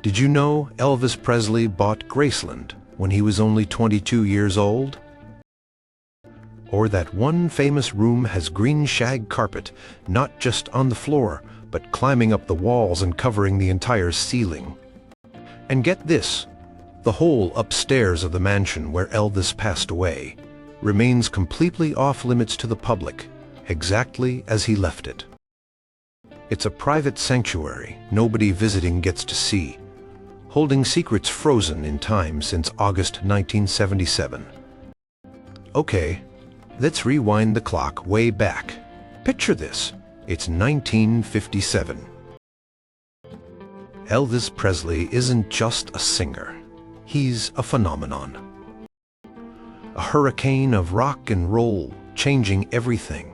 Did you know Elvis Presley bought Graceland when he was only 22 years old? Or that one famous room has green shag carpet, not just on the floor, but climbing up the walls and covering the entire ceiling. And get this, the whole upstairs of the mansion where Elvis passed away remains completely off limits to the public, exactly as he left it. It's a private sanctuary nobody visiting gets to see, holding secrets frozen in time since August 1977. Okay, let's rewind the clock way back. Picture this, it's 1957. Elvis Presley isn't just a singer, he's a phenomenon. A hurricane of rock and roll, changing everything.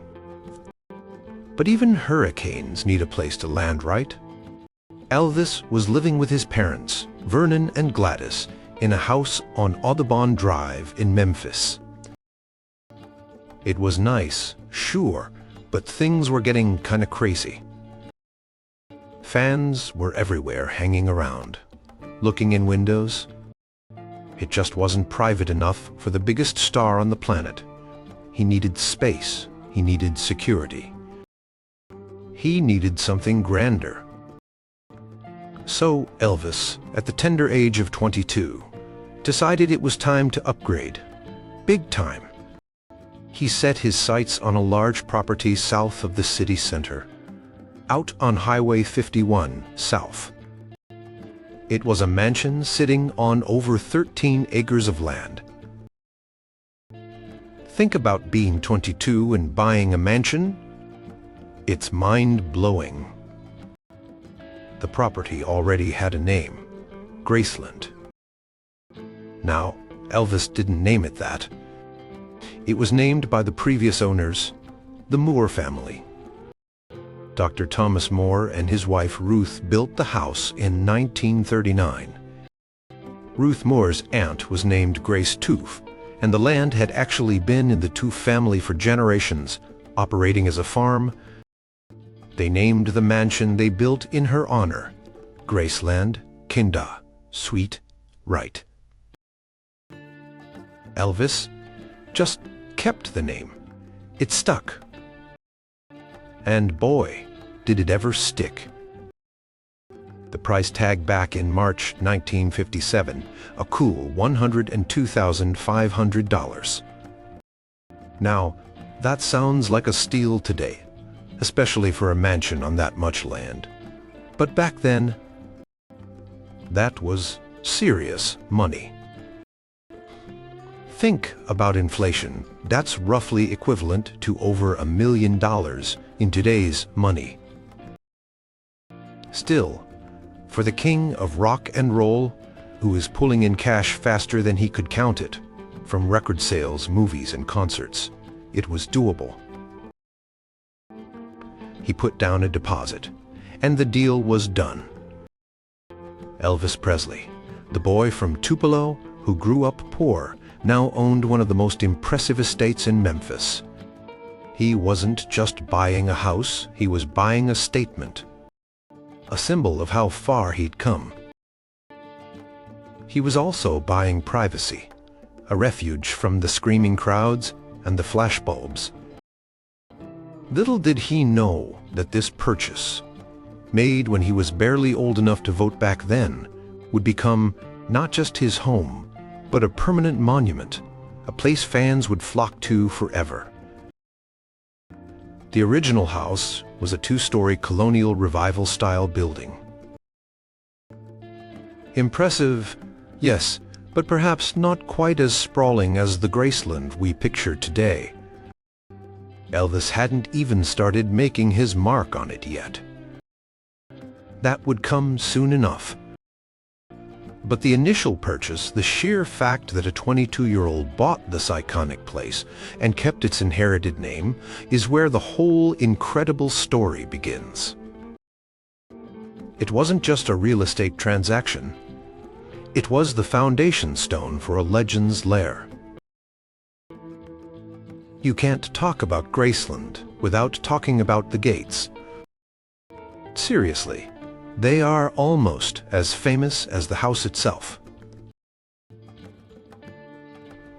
But even hurricanes need a place to land, right? Elvis was living with his parents, Vernon and Gladys, in a house on Audubon Drive in Memphis. It was nice, sure, but things were getting kinda crazy. Fans were everywhere hanging around, looking in windows. It just wasn't private enough for the biggest star on the planet. He needed space, he needed security. He needed something grander. So Elvis, at the tender age of 22, decided it was time to upgrade. Big time. He set his sights on a large property south of the city center, out on Highway 51 South. It was a mansion sitting on over 13 acres of land. Think about being 22 and buying a mansion. It's mind-blowing. The property already had a name, Graceland. Now, Elvis didn't name it that. It was named by the previous owners, the Moore family. Dr. Thomas Moore and his wife Ruth built the house in 1939. Ruth Moore's aunt was named Grace Toof, and the land had actually been in the Toof family for generations, operating as a farm. They named the mansion they built in her honor, Graceland, Kinda, Sweet, Right. Elvis just kept the name. It stuck. And boy, did it ever stick. The price tag back in March 1957, a cool $102,500. Now, that sounds like a steal today, especially for a mansion on that much land. But back then, that was serious money. Think about inflation. That's roughly equivalent to over $1 million in today's money. Still, for the king of rock and roll, who is pulling in cash faster than he could count it, from record sales, movies, and concerts, it was doable. He put down a deposit, and the deal was done. Elvis Presley, the boy from Tupelo who grew up poor, now owned one of the most impressive estates in Memphis. He wasn't just buying a house, he was buying a statement, a symbol of how far he'd come. He was also buying privacy, a refuge from the screaming crowds and the flashbulbs. Little did he know that this purchase, made when he was barely old enough to vote back then, would become not just his home, but a permanent monument, a place fans would flock to forever. The original house was a two-story colonial revival-style building. Impressive, yes, but perhaps not quite as sprawling as the Graceland we picture today. Elvis hadn't even started making his mark on it yet. That would come soon enough. But the initial purchase, the sheer fact that a 22-year-old bought this iconic place and kept its inherited name, is where the whole incredible story begins. It wasn't just a real estate transaction. It was the foundation stone for a legend's lair. You can't talk about Graceland without talking about the gates. Seriously, They are almost as famous as the house itself.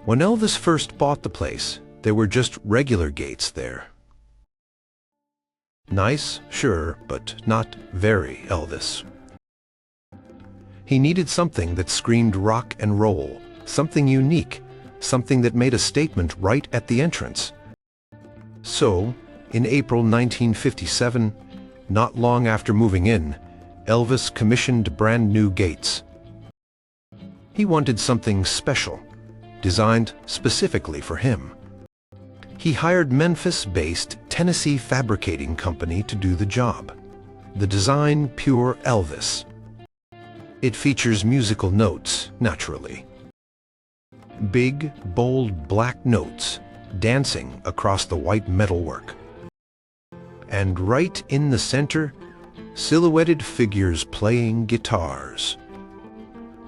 When Elvis first bought the place, there were just regular gates there. Nice, sure, but not very Elvis. He needed something that screamed rock and roll, something unique, something that made a statement right at the entrance. So, in April 1957, not long after moving in, Elvis commissioned brand new gates. He wanted something special, designed specifically for him. He hired Memphis-based Tennessee Fabricating Company to do the job. The design, pure Elvis. It features musical notes, naturally. Big, bold black notes dancing across the white metalwork. And right in the center, silhouetted figures playing guitars.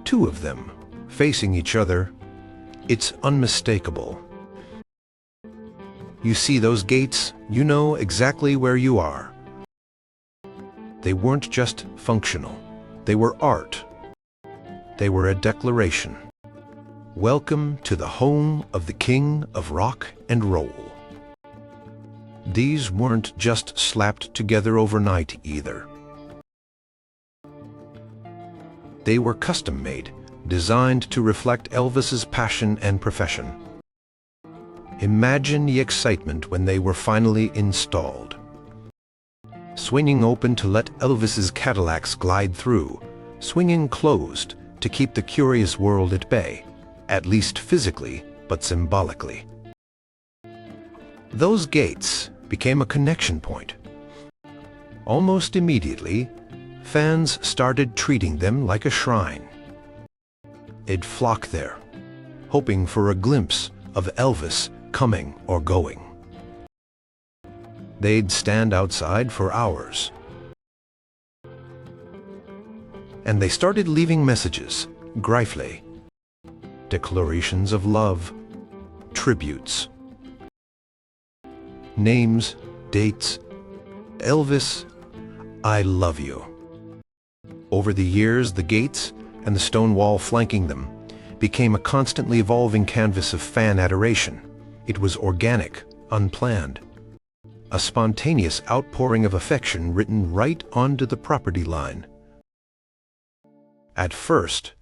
Two of them, facing each other. It's unmistakable. You see those gates, you know exactly where you are. They weren't just functional. They were art. They were a declaration. Welcome to the home of the king of rock and roll. These weren't just slapped together overnight either. They were custom-made, designed to reflect Elvis's passion and profession. Imagine the excitement when they were finally installed. Swinging open to let Elvis's Cadillacs glide through, swinging closed to keep the curious world at bay, at least physically, but symbolically. Those gates became a connection point. Almost immediately, fans started treating them like a shrine. They'd flock there, hoping for a glimpse of Elvis coming or going. They'd stand outside for hours. And they started leaving messages, graffiti, declarations of love, tributes. Names, dates, Elvis, I love you. Over the years, the gates and the stone wall flanking them became a constantly evolving canvas of fan adoration. It was organic, unplanned. A spontaneous outpouring of affection written right onto the property line. At first,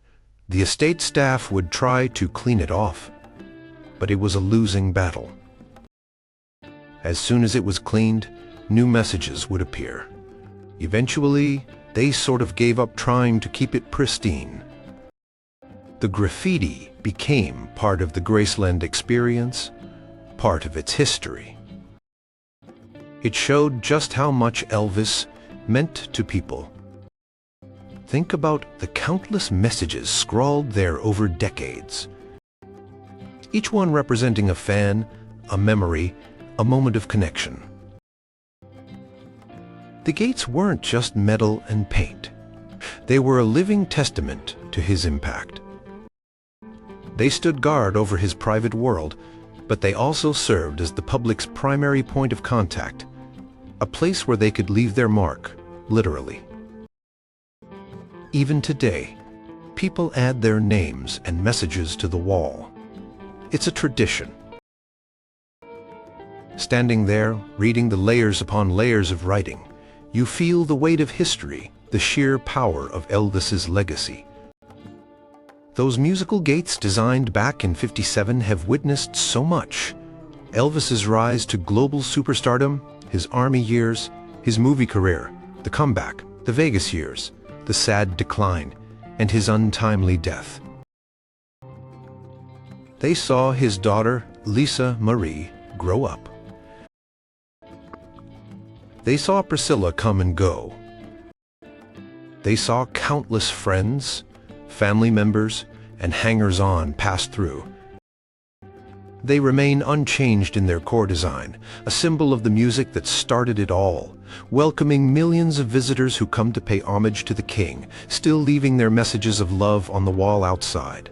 the estate staff would try to clean it off, but it was a losing battle. As soon as it was cleaned, new messages would appear. Eventually, they sort of gave up trying to keep it pristine. The graffiti became part of the Graceland experience, part of its history. It showed just how much Elvis meant to people. Think about the countless messages scrawled there over decades. Each one representing a fan, a memory, a moment of connection. The gates weren't just metal and paint. They were a living testament to his impact. They stood guard over his private world, but they also served as the public's primary point of contact, a place where they could leave their mark, literally. Even today, people add their names and messages to the wall. It's a tradition. Standing there, reading the layers upon layers of writing, you feel the weight of history, the sheer power of Elvis's legacy. Those musical gates designed back in '57 have witnessed so much. Elvis's rise to global superstardom, his army years, his movie career, the comeback, the Vegas years, the sad decline, and his untimely death. They saw his daughter, Lisa Marie, grow up. They saw Priscilla come and go. They saw countless friends, family members, and hangers-on pass through. They remain unchanged in their core design, a symbol of the music that started it all, welcoming millions of visitors who come to pay homage to the king, still leaving their messages of love on the wall outside.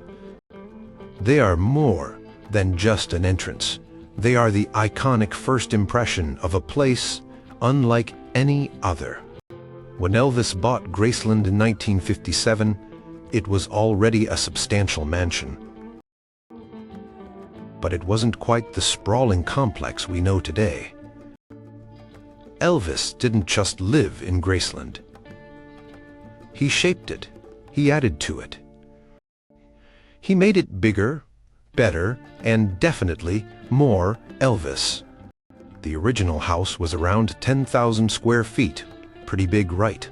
They are more than just an entrance. They are the iconic first impression of a place unlike any other. When Elvis bought Graceland in 1957, it was already a substantial mansion. But it wasn't quite the sprawling complex we know today. Elvis didn't just live in Graceland. He shaped it. He added to it. He made it bigger, better, and definitely more Elvis. The original house was around 10,000 square feet. Pretty big, right?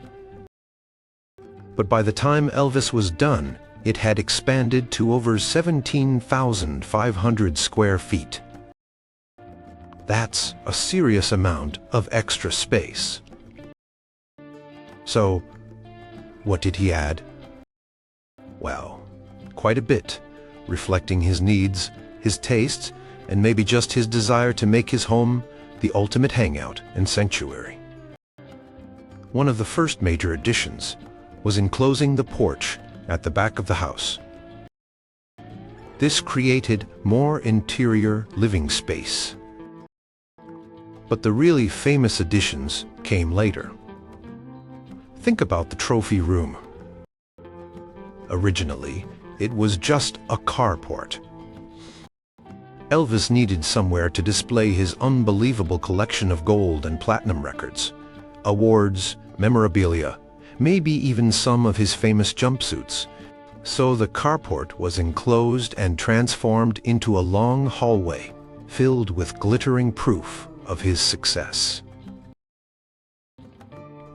But by the time Elvis was done, it had expanded to over 17,500 square feet. That's a serious amount of extra space. So, what did he add? Well, quite a bit, reflecting his needs, his tastes, and maybe just his desire to make his home the ultimate hangout and sanctuary. One of the first major additions was enclosing the porch at the back of the house. This created more interior living space. But the really famous additions came later. Think about the trophy room. Originally, it was just a carport. Elvis needed somewhere to display his unbelievable collection of gold and platinum records, awards, memorabilia, maybe even some of his famous jumpsuits. So the carport was enclosed and transformed into a long hallway filled with glittering proof of his success.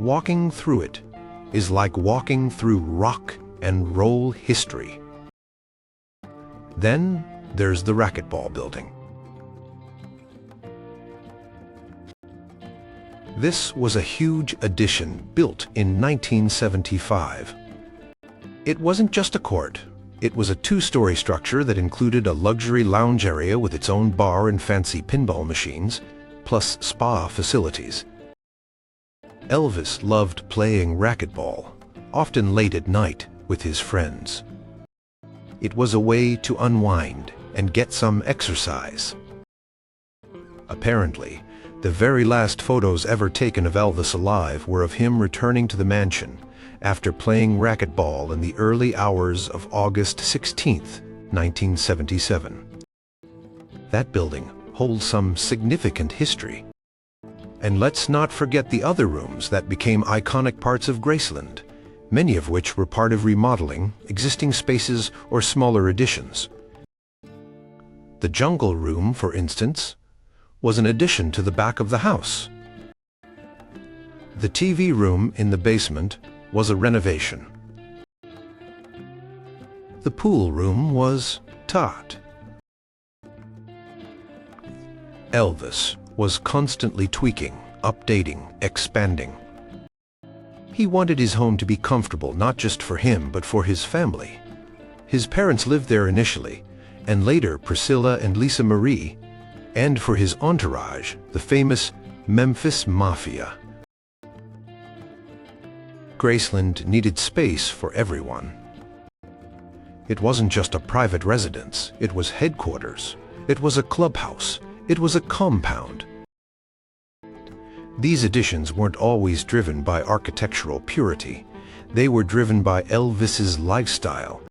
Walking through it is like walking through rock and roll history. Then there's the racquetball building. This was a huge addition built in 1975. It wasn't just a court. It was a two-story structure that included a luxury lounge area with its own bar and fancy pinball machines, plus spa facilities. Elvis loved playing racquetball, often late at night with his friends. It was a way to unwind and get some exercise. Apparently, the very last photos ever taken of Elvis alive were of him returning to the mansion after playing racquetball in the early hours of August 16, 1977. That building holds some significant history. And let's not forget the other rooms that became iconic parts of Graceland, many of which were part of remodeling, existing spaces, or smaller additions. The jungle room, for instance, was an addition to the back of the house. The TV room in the basement was a renovation. The pool room was taut. Elvis was constantly tweaking, updating, expanding. He wanted his home to be comfortable not just for him but for his family. His parents lived there initially, and later Priscilla and Lisa Marie, and for his entourage, the famous Memphis Mafia. Graceland needed space for everyone. It wasn't just a private residence, it was headquarters. It was a clubhouse. It was a compound. These additions weren't always driven by architectural purity. They were driven by Elvis's lifestyle.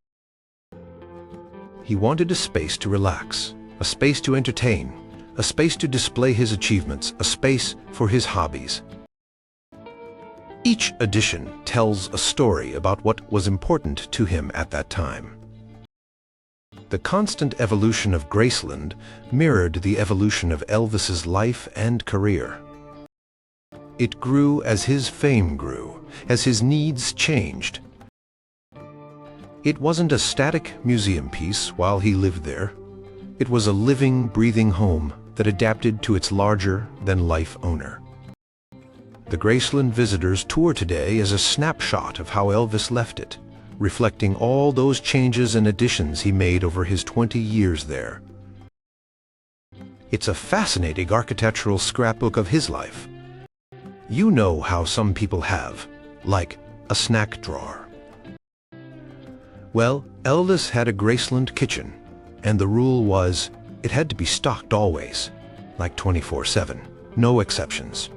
He wanted a space to relax, a space to entertain, a space to display his achievements, a space for his hobbies. Each addition tells a story about what was important to him at that time. The constant evolution of Graceland mirrored the evolution of Elvis's life and career. It grew as his fame grew, as his needs changed. It wasn't a static museum piece while he lived there. It was a living, breathing home that adapted to its larger-than-life owner. The Graceland visitors tour today as a snapshot of how Elvis left it, reflecting all those changes and additions he made over his 20 years there. It's a fascinating architectural scrapbook of his life. You know how some people have, like a snack drawer. Well, Elvis had a Graceland kitchen, and the rule was it had to be stocked always, like 24/7, no exceptions.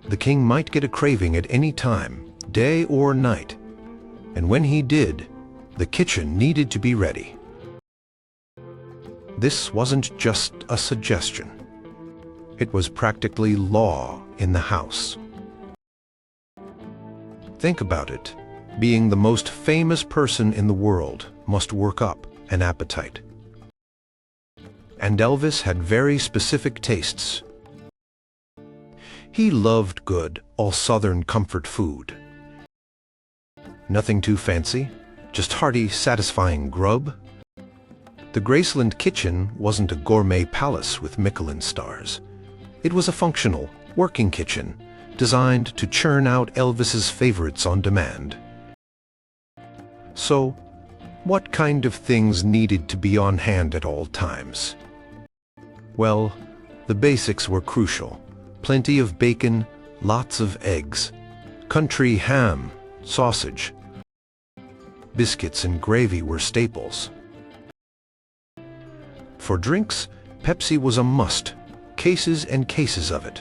The king might get a craving at any time, day or night. And when he did, the kitchen needed to be ready. This wasn't just a suggestion. It was practically law in the house. Think about it. Being the most famous person in the world must work up an appetite. And Elvis had very specific tastes. He loved good, all Southern comfort food. Nothing too fancy, just hearty, satisfying grub. The Graceland kitchen wasn't a gourmet palace with Michelin stars. It was a functional, working kitchen designed to churn out Elvis's favorites on demand. So, what kind of things needed to be on hand at all times? Well, the basics were crucial. Plenty of bacon, lots of eggs, country ham, sausage. Biscuits and gravy were staples. For drinks, Pepsi was a must, cases and cases of it.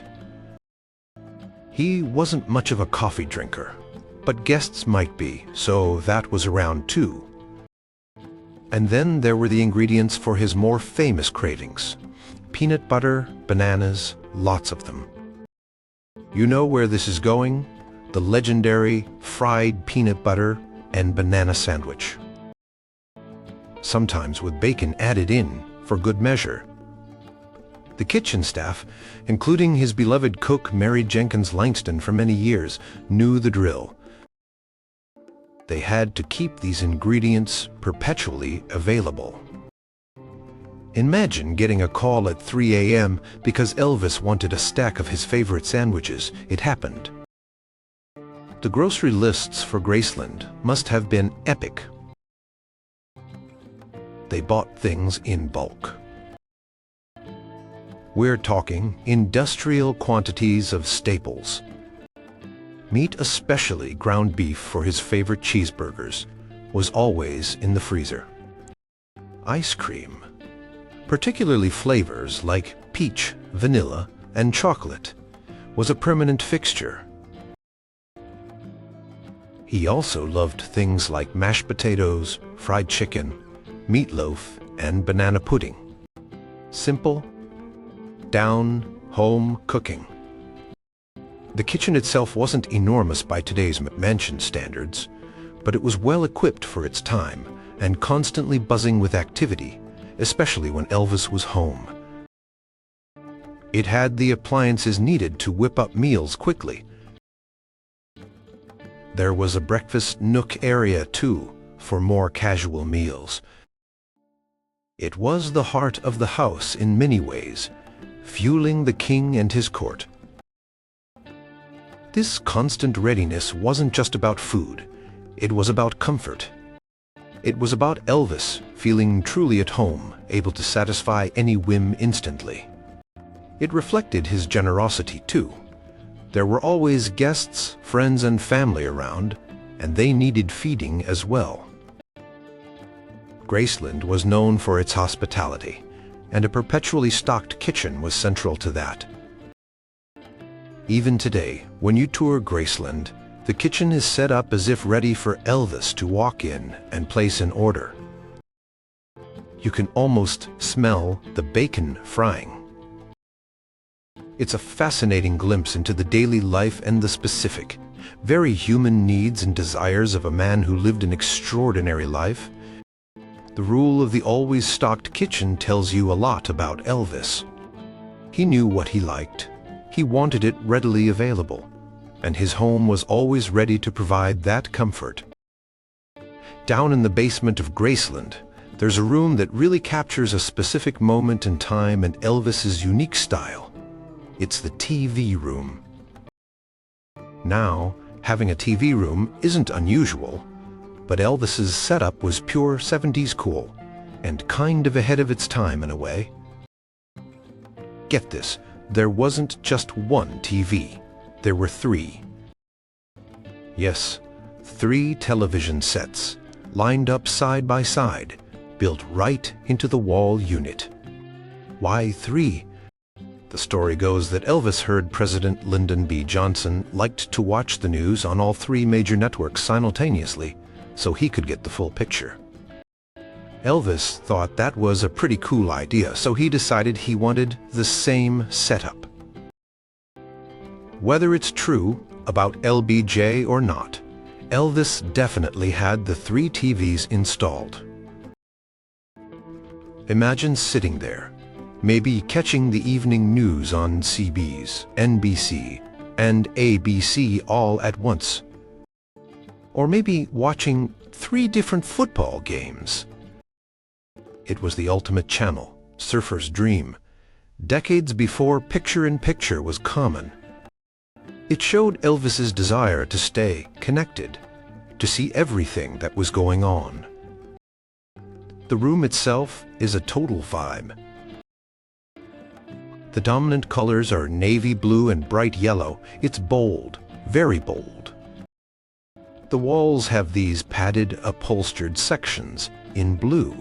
He wasn't much of a coffee drinker, but guests might be, so that was around too. And then there were the ingredients for his more famous cravings. Peanut butter, bananas, lots of them. You know where this is going? The legendary fried peanut butter and banana sandwich. Sometimes with bacon added in for good measure. The kitchen staff, including his beloved cook Mary Jenkins Langston for many years, knew the drill. They had to keep these ingredients perpetually available. Imagine getting a call at 3 a.m. because Elvis wanted a stack of his favorite sandwiches. It happened. The grocery lists for Graceland must have been epic. They bought things in bulk. We're talking industrial quantities of staples. Meat, especially ground beef for his favorite cheeseburgers, was always in the freezer. Ice cream, particularly flavors like peach, vanilla, and chocolate, was a permanent fixture. He also loved things like mashed potatoes, fried chicken, meatloaf, and banana pudding. Simple, down-home cooking. The kitchen itself wasn't enormous by today's McMansion standards, but it was well equipped for its time and constantly buzzing with activity, especially when Elvis was home. It had the appliances needed to whip up meals quickly. There was a breakfast nook area, too, for more casual meals. It was the heart of the house in many ways, fueling the king and his court. This constant readiness wasn't just about food, it was about comfort. It was about Elvis feeling truly at home, able to satisfy any whim instantly. It reflected his generosity, too. There were always guests, friends, and family around, and they needed feeding as well. Graceland was known for its hospitality, and a perpetually stocked kitchen was central to that. Even today, when you tour Graceland, the kitchen is set up as if ready for Elvis to walk in and place an order. You can almost smell the bacon frying. It's a fascinating glimpse into the daily life and the specific, very human needs and desires of a man who lived an extraordinary life. The rule of the always stocked kitchen tells you a lot about Elvis. He knew what he liked. He wanted it readily available, and his home was always ready to provide that comfort. Down in the basement of Graceland, there's a room that really captures a specific moment in time and Elvis's unique style. It's the TV room. Now, having a TV room isn't unusual, but Elvis's setup was pure 70s cool, and kind of ahead of its time in a way. Get this, there wasn't just one TV, there were three. Yes, 3 television sets, lined up side by side, built right into the wall unit. Why 3? The story goes that Elvis heard President Lyndon B. Johnson liked to watch the news on all three major networks simultaneously, so he could get the full picture. Elvis thought that was a pretty cool idea, so he decided he wanted the same setup. Whether it's true about LBJ or not, Elvis definitely had the 3 TVs installed. Imagine sitting there, maybe catching the evening news on CBS, NBC, and ABC all at once. Or maybe watching 3 different football games. It was the ultimate channel, surfer's dream, decades before picture-in-picture was common. It showed Elvis's desire to stay connected, to see everything that was going on. The room itself is a total vibe. The dominant colors are navy blue and bright yellow. It's bold, very bold. The walls have these padded, upholstered sections in blue.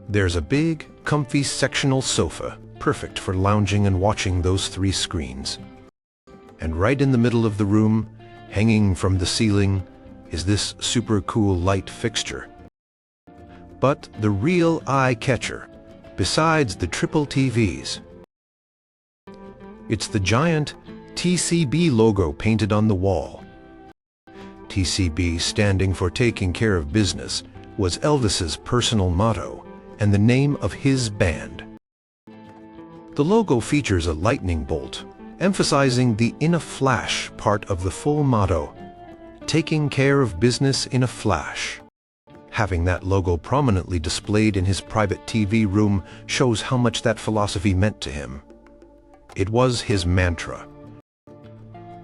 There's a big, comfy sectional sofa, perfect for lounging and watching those 3 screens. And right in the middle of the room, hanging from the ceiling, is this super cool light fixture. But the real eye-catcher, besides the triple TVs, it's the giant TCB logo painted on the wall. TCB, standing for Taking Care of Business, was Elvis's personal motto and the name of his band. The logo features a lightning bolt, emphasizing the "in a flash" part of the full motto, taking care of business in a flash. Having that logo prominently displayed in his private TV room shows how much that philosophy meant to him. It was his mantra.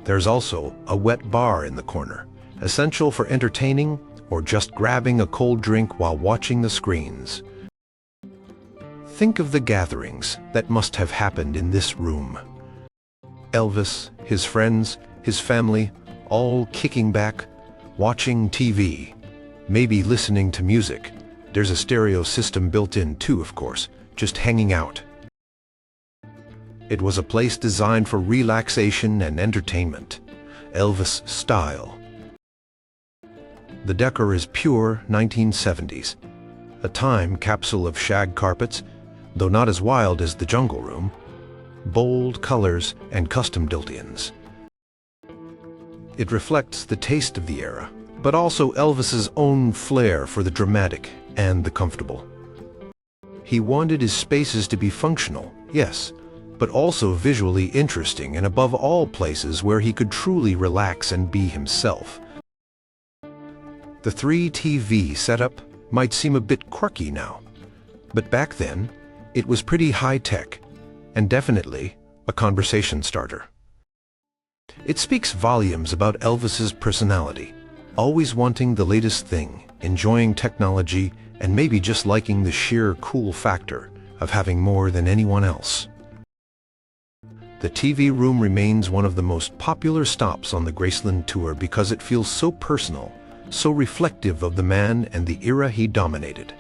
There's also a wet bar in the corner, essential for entertaining or just grabbing a cold drink while watching the screens. Think of the gatherings that must have happened in this room. Elvis, his friends, his family, all kicking back, watching TV, maybe listening to music. There's a stereo system built in too, of course, just hanging out. It was a place designed for relaxation and entertainment, Elvis style. The decor is pure 1970s, a time capsule of shag carpets, though not as wild as the jungle room, bold colors and custom built-ins. It reflects the taste of the era, but also Elvis's own flair for the dramatic and the comfortable. He wanted his spaces to be functional, yes, but also visually interesting, and above all, places where he could truly relax and be himself. The 3 TV setup might seem a bit quirky now, but back then, it was pretty high-tech, and definitely a conversation starter. It speaks volumes about Elvis's personality, always wanting the latest thing, enjoying technology, and maybe just liking the sheer cool factor of having more than anyone else. The TV room remains one of the most popular stops on the Graceland tour because it feels so personal, so reflective of the man and the era he dominated.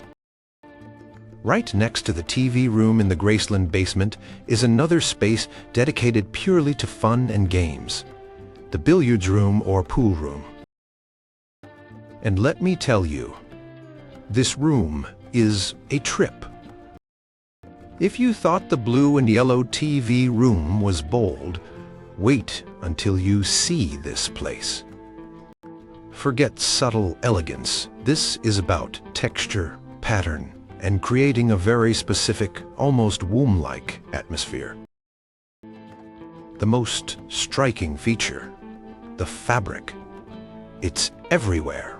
Right next to the TV room in the Graceland basement is another space dedicated purely to fun and games, the billiards room or pool room. And let me tell you, this room is a trip. If you thought the blue and yellow TV room was bold, wait until you see this place. Forget subtle elegance. This is about texture, pattern, and creating a very specific, almost womb-like atmosphere. The most striking feature, the fabric. It's everywhere.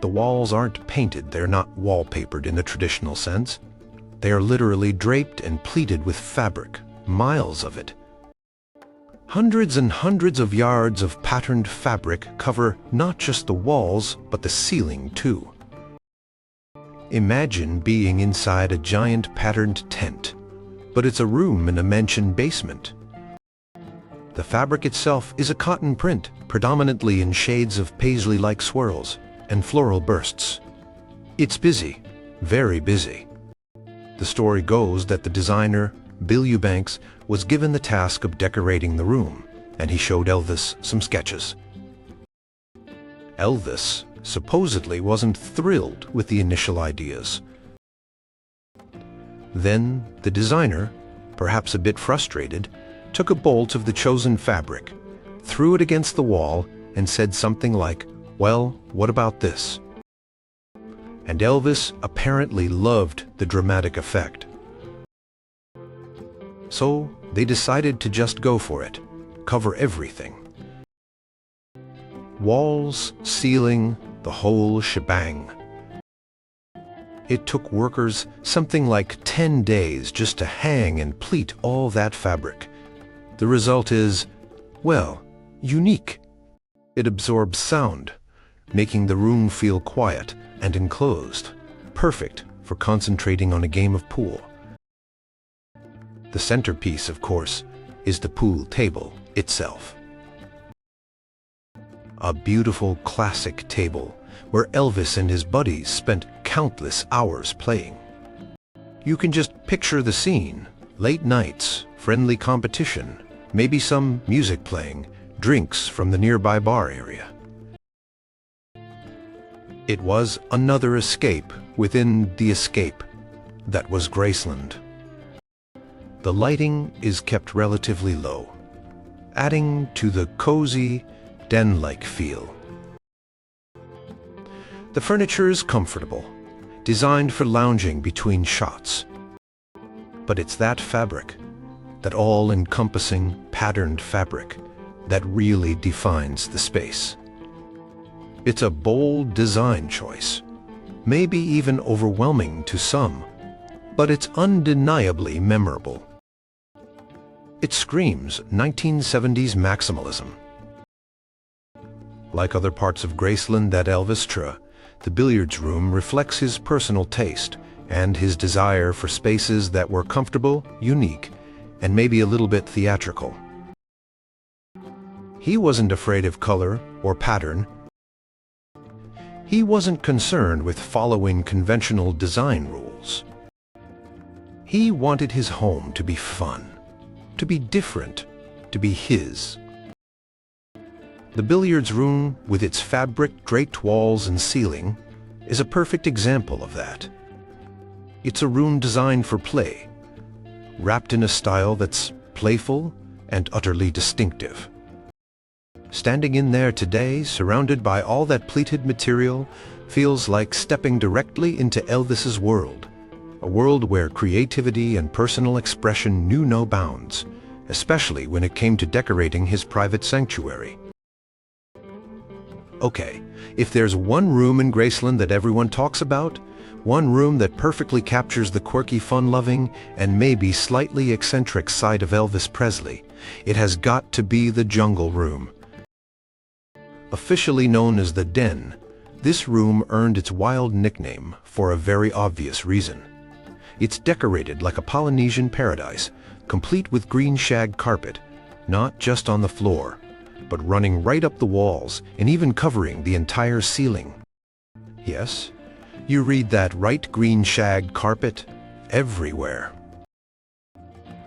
The walls aren't painted, they're not wallpapered in the traditional sense. They are literally draped and pleated with fabric, miles of it. Hundreds and hundreds of yards of patterned fabric cover not just the walls, but the ceiling too. Imagine being inside a giant patterned tent, but it's a room in a mansion basement. The fabric itself is a cotton print, predominantly in shades of paisley-like swirls and floral bursts. It's busy, very busy. The story goes that the designer, Bill Eubanks was given the task of decorating the room, and he showed Elvis some sketches. Elvis supposedly wasn't thrilled with the initial ideas. Then the designer, perhaps a bit frustrated, took a bolt of the chosen fabric, threw it against the wall, and said something like, "Well, what about this?" And Elvis apparently loved the dramatic effect. So they decided to just go for it, cover everything. Walls, ceiling, the whole shebang. It took workers something like 10 days just to hang and pleat all that fabric. The result is, well, unique. It absorbs sound, making the room feel quiet and enclosed, perfect for concentrating on a game of pool. The centerpiece, of course, is the pool table itself. A beautiful classic table where Elvis and his buddies spent countless hours playing. You can just picture the scene: late nights, friendly competition, maybe some music playing, drinks from the nearby bar area. It was another escape within the escape that was Graceland. The lighting is kept relatively low, adding to the cozy, den-like feel. The furniture is comfortable, designed for lounging between shots. But it's that fabric, that all-encompassing, patterned fabric, that really defines the space. It's a bold design choice, maybe even overwhelming to some, but it's undeniably memorable. It screams 1970s maximalism. Like other parts of Graceland that Elvis drew, the billiards room reflects his personal taste and his desire for spaces that were comfortable, unique, and maybe a little bit theatrical. He wasn't afraid of color or pattern. He wasn't concerned with following conventional design rules. He wanted his home to be fun, to be different, to be his. The billiards room, with its fabric-draped walls and ceiling, is a perfect example of that. It's a room designed for play, wrapped in a style that's playful and utterly distinctive. Standing in there today, surrounded by all that pleated material, feels like stepping directly into Elvis's world, a world where creativity and personal expression knew no bounds, especially when it came to decorating his private sanctuary. Okay, if there's one room in Graceland that everyone talks about, one room that perfectly captures the quirky, fun-loving, and maybe slightly eccentric side of Elvis Presley, it has got to be the Jungle Room. Officially known as the Den, this room earned its wild nickname for a very obvious reason. It's decorated like a Polynesian paradise, complete with green shag carpet, not just on the floor, but running right up the walls and even covering the entire ceiling. Yes, you read that right, green shag carpet everywhere.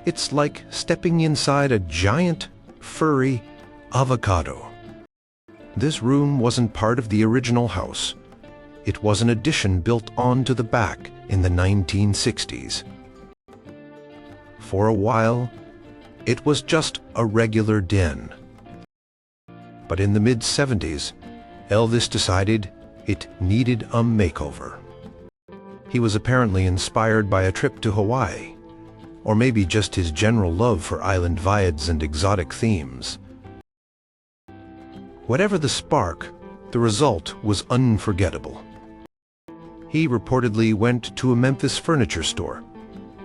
It's like stepping inside a giant, furry avocado. This room wasn't part of the original house. It was an addition built onto the back in the 1960s. For a while, it was just a regular den. But in the mid-70s, Elvis decided it needed a makeover. He was apparently inspired by a trip to Hawaii, or maybe just his general love for island vibes and exotic themes. Whatever the spark, the result was unforgettable. He reportedly went to a Memphis furniture store,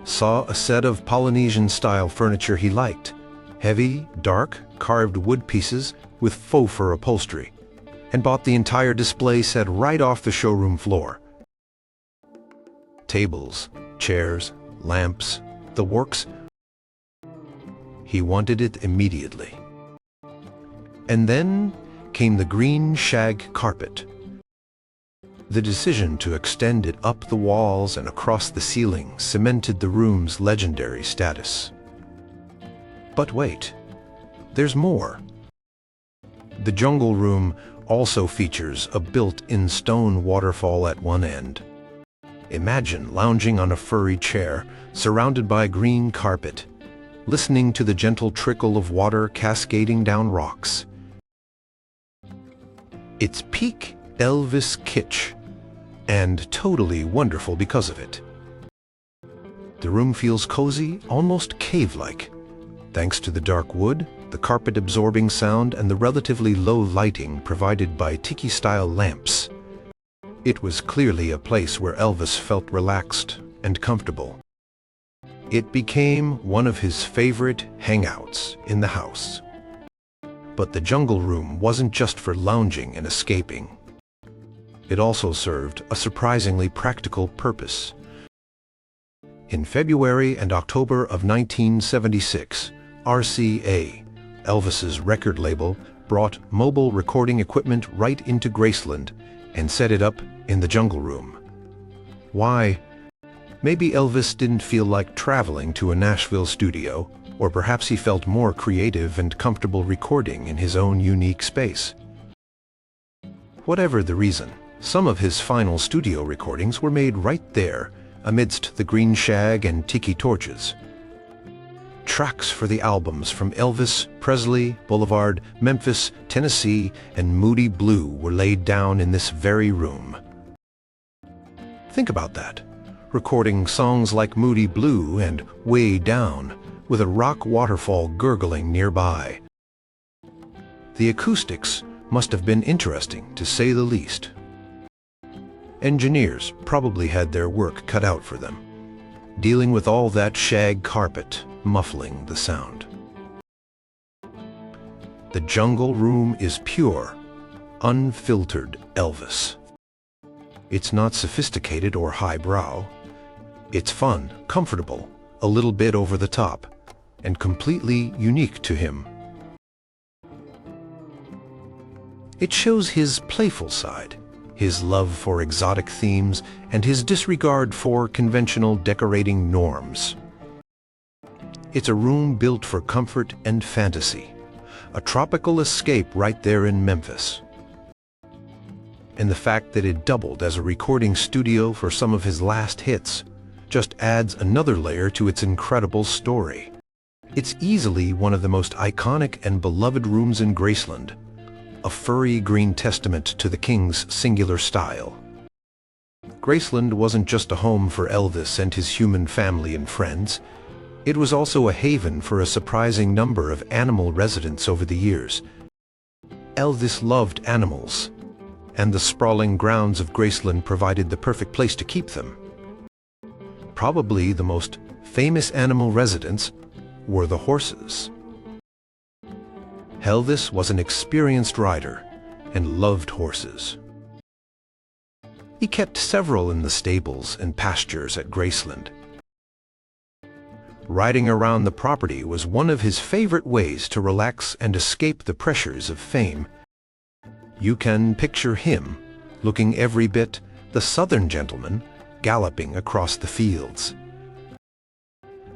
saw a set of Polynesian-style furniture he liked, heavy, dark, carved wood pieces with faux fur upholstery, and bought the entire display set right off the showroom floor. Tables, chairs, lamps, the works. He wanted it immediately. And then came the green shag carpet. The decision to extend it up the walls and across the ceiling cemented the room's legendary status. But wait, there's more. The Jungle Room also features a built-in stone waterfall at one end. Imagine lounging on a furry chair, surrounded by green carpet, listening to the gentle trickle of water cascading down rocks. It's peak Elvis kitsch, and totally wonderful because of it. The room feels cozy, almost cave-like, thanks to the dark wood, the carpet-absorbing sound, and the relatively low lighting provided by tiki-style lamps. It was clearly a place where Elvis felt relaxed and comfortable. It became one of his favorite hangouts in the house. But the Jungle Room wasn't just for lounging and escaping. It also served a surprisingly practical purpose. In February and October of 1976, RCA, Elvis's record label, brought mobile recording equipment right into Graceland and set it up in the Jungle Room. Why? Maybe Elvis didn't feel like traveling to a Nashville studio, or perhaps he felt more creative and comfortable recording in his own unique space. Whatever the reason, some of his final studio recordings were made right there, amidst the green shag and tiki torches. Tracks for the albums from Elvis Presley, Boulevard, Memphis, Tennessee, and Moody Blue were laid down in this very room. Think about that, recording songs like Moody Blue and Way Down, with a rock waterfall gurgling nearby. The acoustics must have been interesting, to say the least. Engineers probably had their work cut out for them, dealing with all that shag carpet muffling the sound. The Jungle Room is pure, unfiltered Elvis. It's not sophisticated or highbrow. It's fun, comfortable, a little bit over the top, and completely unique to him. It shows his playful side, his love for exotic themes, and his disregard for conventional decorating norms. It's a room built for comfort and fantasy, a tropical escape right there in Memphis. And the fact that it doubled as a recording studio for some of his last hits just adds another layer to its incredible story. It's easily one of the most iconic and beloved rooms in Graceland, a furry green testament to the King's singular style. Graceland wasn't just a home for Elvis and his human family and friends. It was also a haven for a surprising number of animal residents over the years. Elvis loved animals, and the sprawling grounds of Graceland provided the perfect place to keep them. Probably the most famous animal residents were the horses. Elvis was an experienced rider and loved horses. He kept several in the stables and pastures at Graceland. Riding around the property was one of his favorite ways to relax and escape the pressures of fame. You can picture him, looking every bit the Southern gentleman, galloping across the fields.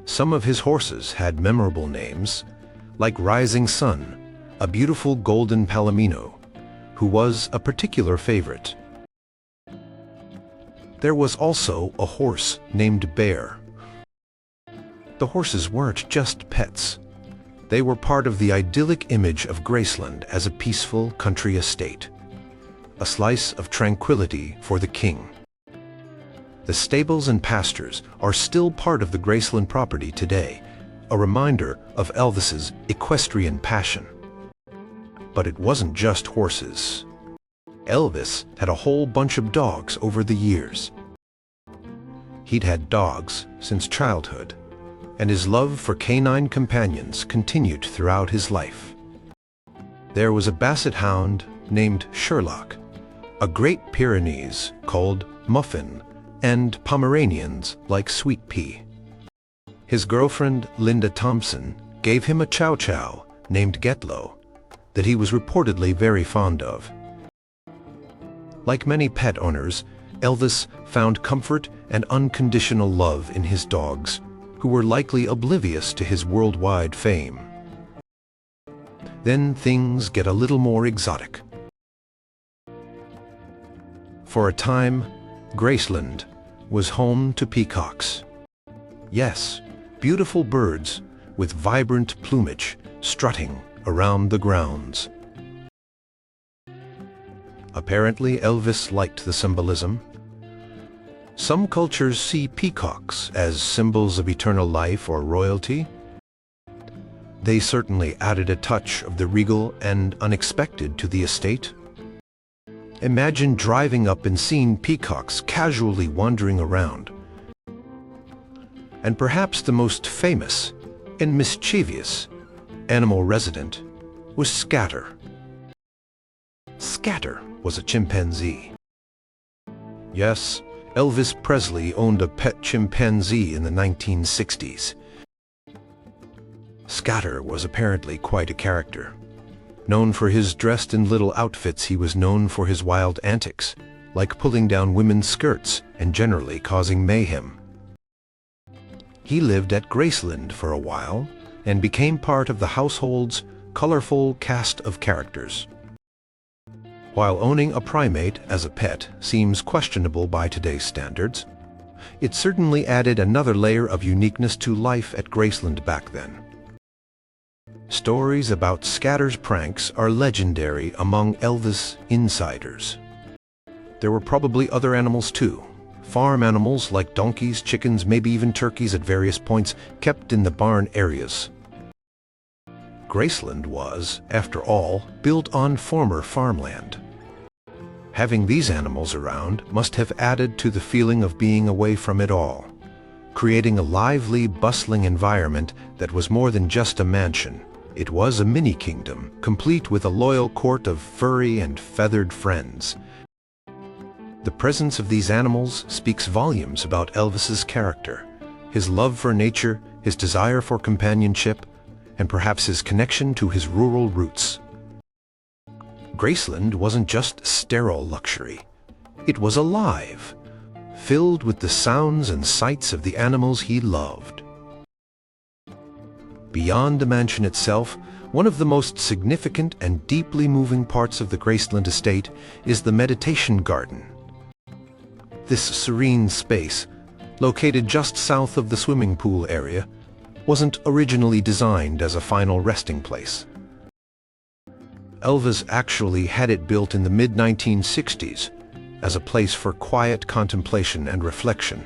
Some of his horses had memorable names, like Rising Sun, a beautiful golden palomino, who was a particular favorite. There was also a horse named Bear. The horses weren't just pets. They were part of the idyllic image of Graceland as a peaceful country estate, a slice of tranquility for the king. The stables and pastures are still part of the Graceland property today, a reminder of Elvis's equestrian passion. But it wasn't just horses. Elvis had a whole bunch of dogs over the years. He'd had dogs since childhood, and his love for canine companions continued throughout his life. There was a basset hound named Sherlock, a Great Pyrenees called Muffin, and Pomeranians like Sweet Pea. His girlfriend, Linda Thompson, gave him a chow chow named Getlow that he was reportedly very fond of. Like many pet owners, Elvis found comfort and unconditional love in his dogs, who were likely oblivious to his worldwide fame. Then things get a little more exotic. For a time, Graceland was home to peacocks. Yes, beautiful birds with vibrant plumage strutting around the grounds. Apparently, Elvis liked the symbolism. Some cultures see peacocks as symbols of eternal life or royalty. They certainly added a touch of the regal and unexpected to the estate. Imagine driving up and seeing peacocks casually wandering around. And perhaps the most famous and mischievous animal resident was Scatter. Scatter was a chimpanzee. Yes, Elvis Presley owned a pet chimpanzee in the 1960s. Scatter was apparently quite a character. Known for his dressed in little outfits, he was known for his wild antics, like pulling down women's skirts and generally causing mayhem. He lived at Graceland for a while and became part of the household's colorful cast of characters. While owning a primate as a pet seems questionable by today's standards, it certainly added another layer of uniqueness to life at Graceland back then. Stories about Scatter's pranks are legendary among Elvis insiders. There were probably other animals too. Farm animals like donkeys, chickens, maybe even turkeys at various points kept in the barn areas. Graceland was, after all, built on former farmland. Having these animals around must have added to the feeling of being away from it all, creating a lively, bustling environment that was more than just a mansion. It was a mini-kingdom, complete with a loyal court of furry and feathered friends. The presence of these animals speaks volumes about Elvis's character, his love for nature, his desire for companionship, and perhaps his connection to his rural roots. Graceland wasn't just sterile luxury. It was alive, filled with the sounds and sights of the animals he loved. Beyond the mansion itself, one of the most significant and deeply moving parts of the Graceland estate is the meditation garden. This serene space, located just south of the swimming pool area, wasn't originally designed as a final resting place. Elvis actually had it built in the mid-1960s as a place for quiet contemplation and reflection.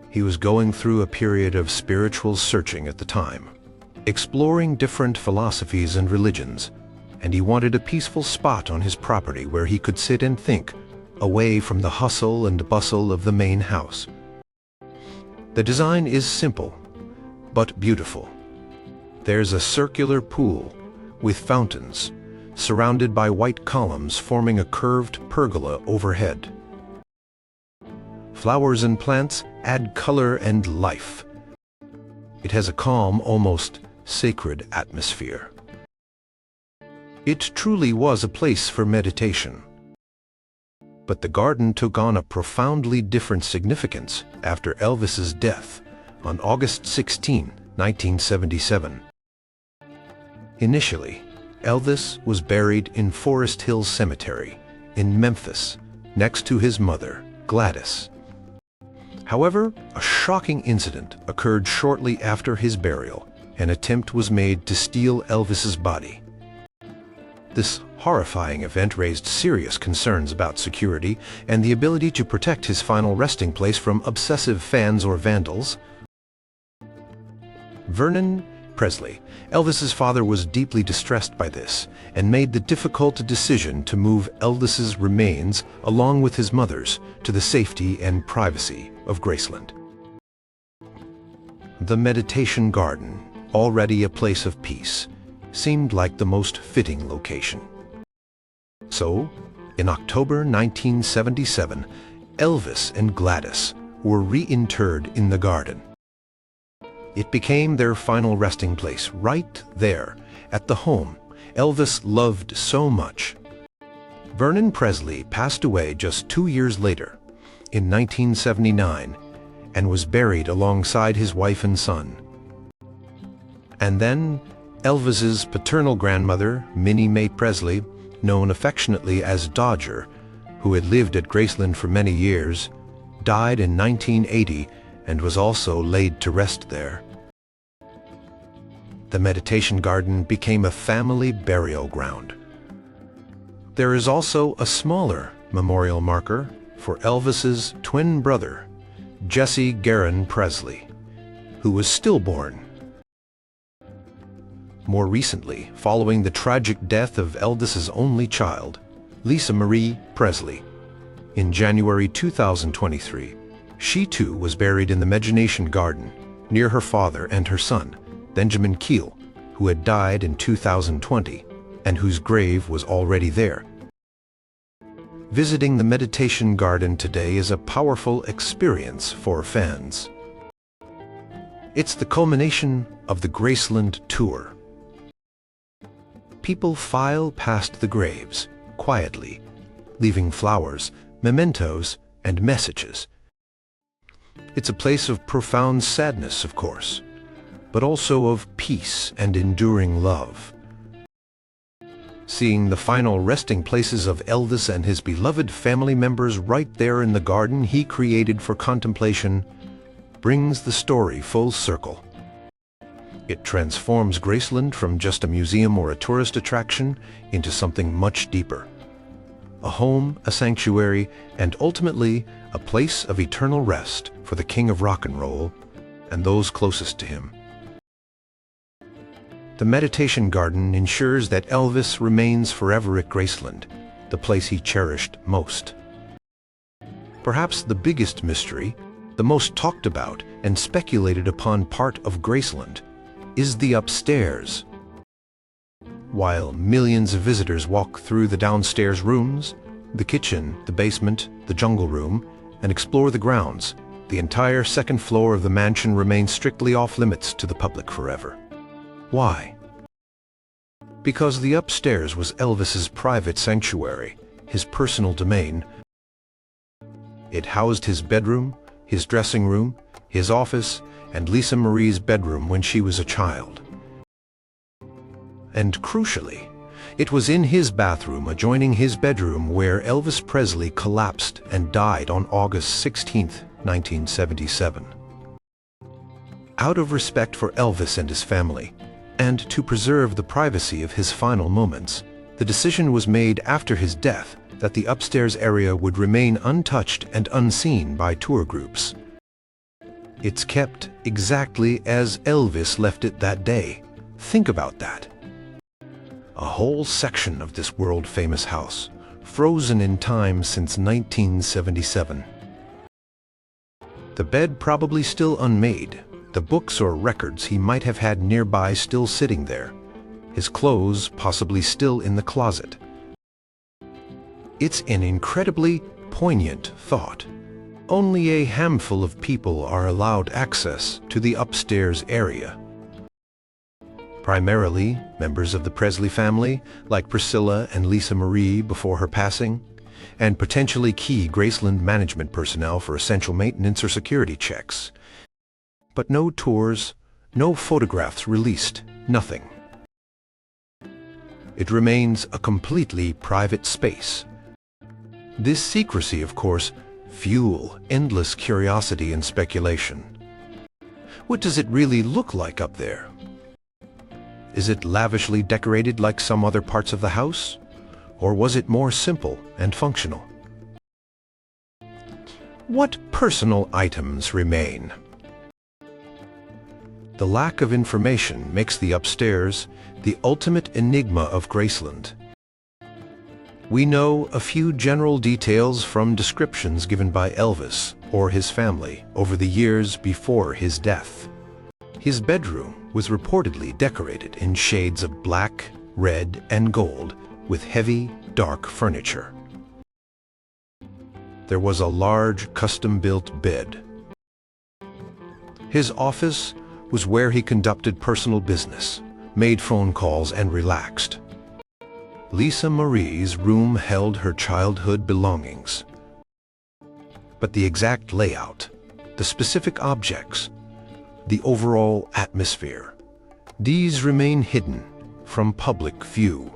He was going through a period of spiritual searching at the time, exploring different philosophies and religions, and he wanted a peaceful spot on his property where he could sit and think, away from the hustle and bustle of the main house. The design is simple, but beautiful. There's a circular pool with fountains, surrounded by white columns forming a curved pergola overhead. Flowers and plants add color and life. It has a calm, almost sacred atmosphere. It truly was a place for meditation. But the garden took on a profoundly different significance after Elvis's death on August 16, 1977. Initially, Elvis was buried in Forest Hill Cemetery in Memphis, next to his mother, Gladys. However, a shocking incident occurred shortly after his burial. An attempt was made to steal Elvis's body. This horrifying event raised serious concerns about security and the ability to protect his final resting place from obsessive fans or vandals. Vernon Presley, Elvis's father, was deeply distressed by this and made the difficult decision to move Elvis's remains along with his mother's to the safety and privacy of Graceland. The meditation garden, already a place of peace, seemed like the most fitting location. So, in October 1977, Elvis and Gladys were reinterred in the garden. It became their final resting place right there at the home Elvis loved so much. Vernon Presley passed away just 2 years later, in 1979, and was buried alongside his wife and son. And then, Elvis's paternal grandmother, Minnie Mae Presley, known affectionately as Dodger, who had lived at Graceland for many years, died in 1980 and was also laid to rest there. The meditation garden became a family burial ground. There is also a smaller memorial marker for Elvis's twin brother, Jesse Garon Presley, who was stillborn. More recently, following the tragic death of Elvis's only child, Lisa Marie Presley, in January 2023, she too was buried in the Meditation Garden near her father and her son, Benjamin Keel, who had died in 2020 and whose grave was already there. Visiting the Meditation Garden today is a powerful experience for fans. It's the culmination of the Graceland tour. People file past the graves, quietly, leaving flowers, mementos, and messages. It's a place of profound sadness, of course, but also of peace and enduring love. Seeing the final resting places of Elvis and his beloved family members right there in the garden he created for contemplation brings the story full circle. It transforms Graceland from just a museum or a tourist attraction into something much deeper. A home, a sanctuary, and ultimately a place of eternal rest for the king of rock and roll and those closest to him. The Meditation Garden ensures that Elvis remains forever at Graceland, the place he cherished most. Perhaps the biggest mystery, the most talked about and speculated upon part of Graceland, is the upstairs. While millions of visitors walk through the downstairs rooms, the kitchen, the basement, the jungle room, and explore the grounds, the entire second floor of the mansion remains strictly off-limits to the public forever. Why? Because the upstairs was Elvis's private sanctuary, his personal domain. It housed his bedroom, his dressing room, his office, and Lisa Marie's bedroom when she was a child. And crucially, it was in his bathroom adjoining his bedroom where Elvis Presley collapsed and died on August 16, 1977. Out of respect for Elvis and his family, and to preserve the privacy of his final moments, the decision was made after his death that the upstairs area would remain untouched and unseen by tour groups. It's kept exactly as Elvis left it that day. Think about that. A whole section of this world-famous house, frozen in time since 1977. The bed probably still unmade, the books or records he might have had nearby still sitting there, his clothes possibly still in the closet. It's an incredibly poignant thought. Only a handful of people are allowed access to the upstairs area. Primarily members of the Presley family, like Priscilla and Lisa Marie before her passing, and potentially key Graceland management personnel for essential maintenance or security checks. But no tours, no photographs released, nothing. It remains a completely private space. This secrecy, of course, fuels endless curiosity and speculation. What does it really look like up there? Is it lavishly decorated like some other parts of the house? Or was it more simple and functional? What personal items remain? The lack of information makes the upstairs the ultimate enigma of Graceland. We know a few general details from descriptions given by Elvis or his family over the years before his death. His bedroom was reportedly decorated in shades of black, red, and gold with heavy, dark furniture. There was a large, custom-built bed. His office was where he conducted personal business, made phone calls, and relaxed. Lisa Marie's room held her childhood belongings. But the exact layout, the specific objects, the overall atmosphere, these remain hidden from public view.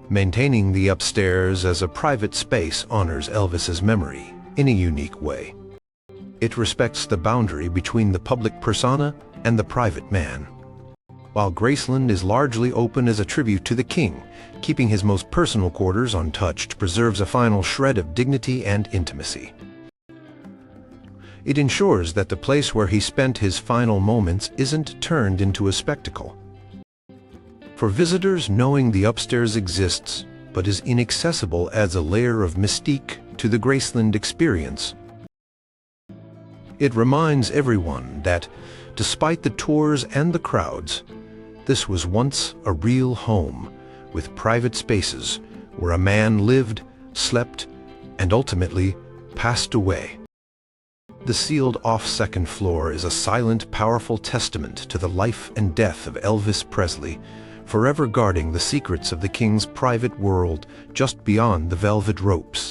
Maintaining the upstairs as a private space honors Elvis's memory in a unique way. It respects the boundary between the public persona and the private man. While Graceland is largely open as a tribute to the king, keeping his most personal quarters untouched preserves a final shred of dignity and intimacy. It ensures that the place where he spent his final moments isn't turned into a spectacle. For visitors, knowing the upstairs exists but is inaccessible adds a layer of mystique to the Graceland experience. It reminds everyone that, despite the tours and the crowds, this was once a real home, with private spaces where a man lived, slept, and ultimately passed away. The sealed-off second floor is a silent, powerful testament to the life and death of Elvis Presley, forever guarding the secrets of the king's private world just beyond the velvet ropes.